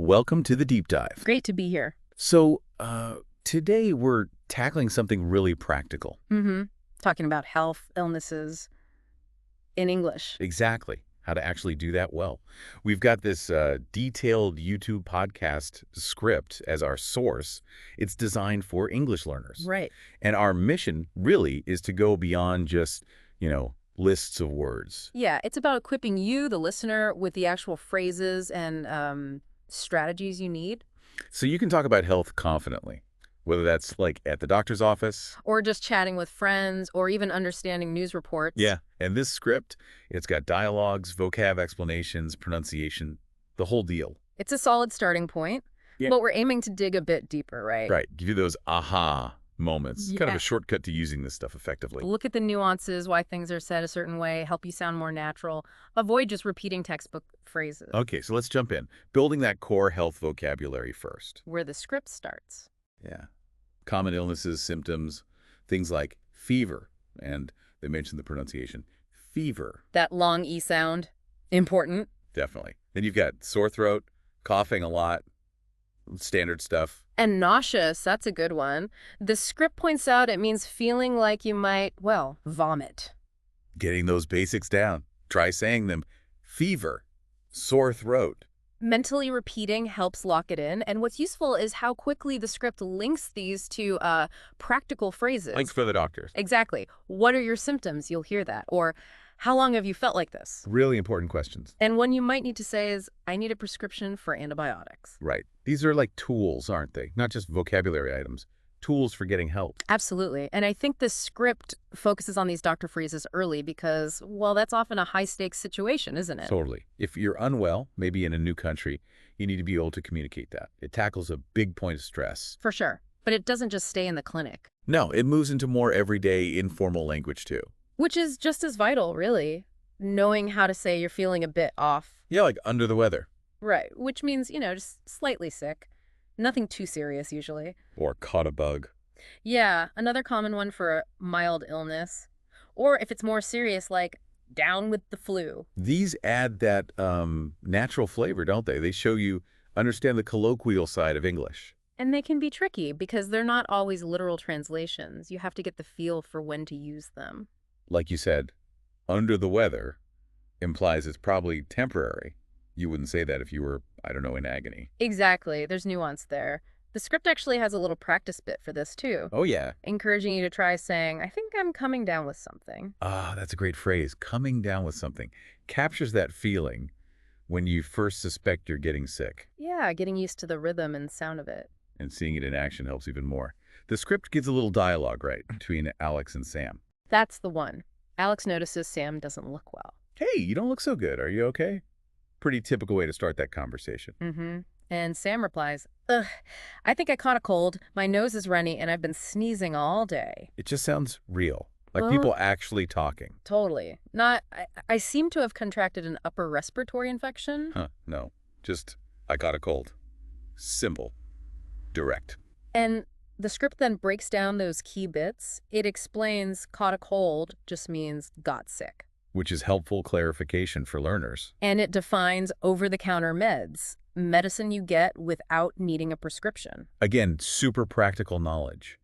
welcome to the deep dive. Great to be here. So, today we're tackling something really practical. Talking about health, illnesses in English. Exactly. How to actually do that well. We've got this detailed YouTube podcast script as our source. It's designed for English learners. Right. And our mission really is to go beyond just, lists of words. Yeah, it's about equipping you, the listener, with the actual phrases and strategies you need. So you can talk about health confidently, whether that's like at the doctor's office. Or just chatting with friends, or even understanding news reports. Yeah, and this script, it's got dialogues, vocab explanations, pronunciation, the whole deal. It's a solid starting point, but we're aiming to dig a bit deeper, right? Right, give you those aha moments. Yeah. Kind of a shortcut to using this stuff effectively. Look at the nuances, why things are said a certain way, help you sound more natural. Avoid just repeating textbook phrases. Okay, so let's jump in. Building that core health vocabulary first. Where the script starts. Yeah. Common illnesses, symptoms, things like fever, and they mentioned the pronunciation, fever. That long E sound, important. Definitely. Then you've got sore throat, coughing a lot, standard stuff. And nauseous, that's a good one. The script points out it means feeling like you might, well, vomit. Getting those basics down. Try saying them. Fever, sore throat. Mentally repeating helps lock it in, and what's useful is how quickly the script links these to practical phrases. Links for the doctors. Exactly. What are your symptoms? You'll hear that. Or, how long have you felt like this? Really important questions. And one you might need to say is, I need a prescription for antibiotics. Right. These are like tools, aren't they? Not just vocabulary items. Tools for getting help. Absolutely. And I think the script focuses on these doctor phrases early because, well, that's often a high-stakes situation, isn't it? Totally. If you're unwell, maybe in a new country, you need to be able to communicate that. It tackles a big point of stress. For sure. But it doesn't just stay in the clinic. No, it moves into more everyday, informal language, too. Which is just as vital, really. Knowing how to say you're feeling a bit off. Yeah, like under the weather. Right. Which means, just slightly sick. Nothing too serious, usually. Or caught a bug. Yeah, another common one for a mild illness. Or if it's more serious, like down with the flu. These add that natural flavor, don't they? They show you understand the colloquial side of English. And they can be tricky because they're not always literal translations. You have to get the feel for when to use them. Like you said, under the weather implies it's probably temporary. You wouldn't say that if you were, I don't know, in agony. Exactly. There's nuance there. The script actually has a little practice bit for this, too. Oh, yeah. Encouraging you to try saying, I think I'm coming down with something. Ah, that's a great phrase. Coming down with something. Captures that feeling when you first suspect you're getting sick. Yeah, getting used to the rhythm and sound of it. And seeing it in action helps even more. The script gives a little dialogue, right, between Alex and Sam. That's the one. Alex notices Sam doesn't look well. Hey, you don't look so good. Are you okay? Pretty typical way to start that conversation. And Sam replies, ugh, I think I caught a cold. My nose is runny, and I've been sneezing all day. It just sounds real. Like people actually talking. Totally. I seem to have contracted an upper respiratory infection. No. Just, I caught a cold. Simple. Direct. And the script then breaks down those key bits. It explains caught a cold just means got sick. Which is helpful clarification for learners. And it defines over-the-counter meds, medicine you get without needing a prescription. Again, super practical knowledge.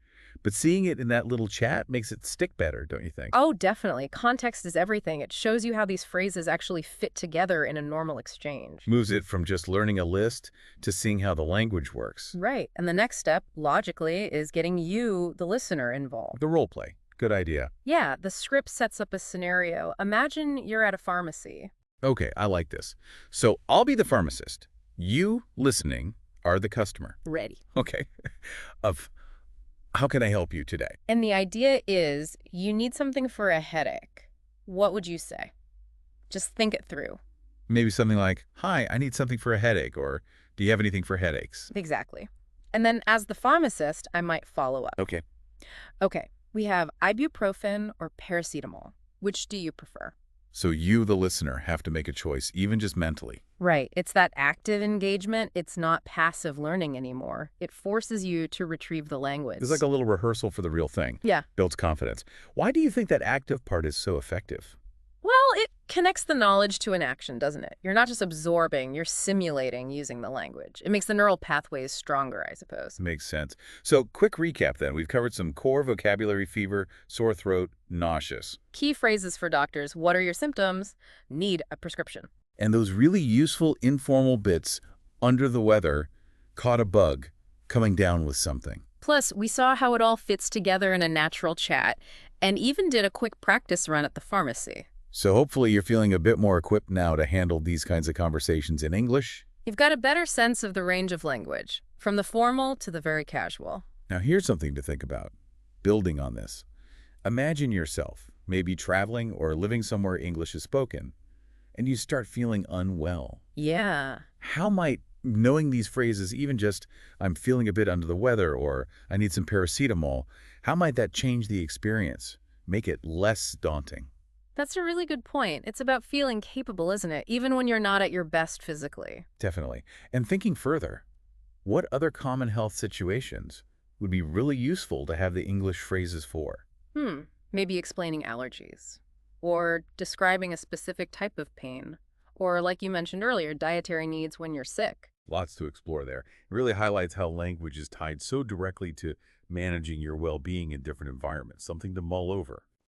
But seeing it in that little chat makes it stick better, don't you think? Oh, definitely. Context is everything. It shows you how these phrases actually fit together in a normal exchange. Moves it from just learning a list to seeing how the language works. Right. And the next step, logically, is getting you, the listener, involved. The role play. Good idea. Yeah, the script sets up a scenario. Imagine you're at a pharmacy. Okay, I like this. So I'll be the pharmacist. You, listening, are the customer. Ready. Okay. How can I help you today? And the idea is you need something for a headache. What would you say? Just think it through. Maybe something like, hi, I need something for a headache, or do you have anything for headaches? Exactly. And then as the pharmacist, I might follow up. Okay. Okay, we have ibuprofen or paracetamol. Which do you prefer? So you, the listener, have to make a choice, even just mentally. Right. It's that active engagement. It's not passive learning anymore. It forces you to retrieve the language. It's like a little rehearsal for the real thing. Yeah. Builds confidence. Why do you think that active part is so effective? Well, it connects the knowledge to an action, doesn't it? You're not just absorbing, you're simulating using the language. It makes the neural pathways stronger, I suppose. Makes sense. So, quick recap then. We've covered some core vocabulary: fever, sore throat, nauseous. Key phrases for doctors: what are your symptoms? Need a prescription. And those really useful informal bits: under the weather, caught a bug, coming down with something. Plus, we saw how it all fits together in a natural chat, and even did a quick practice run at the pharmacy. So hopefully you're feeling a bit more equipped now to handle these kinds of conversations in English. You've got a better sense of the range of language, from the formal to the very casual. Now here's something to think about. Building on this, imagine yourself maybe traveling or living somewhere English is spoken, and you start feeling unwell. Yeah. How might knowing these phrases, even just "I'm feeling a bit under the weather" or "I need some paracetamol," how might that change the experience, make it less daunting? That's a really good point. It's about feeling capable, isn't it? Even when you're not at your best physically. Definitely. And thinking further, what other common health situations would be really useful to have the English phrases for? Maybe explaining allergies. Or describing a specific type of pain. Or, like you mentioned earlier, dietary needs when you're sick. Lots to explore there. It really highlights how language is tied so directly to managing your well-being in different environments, something to mull over.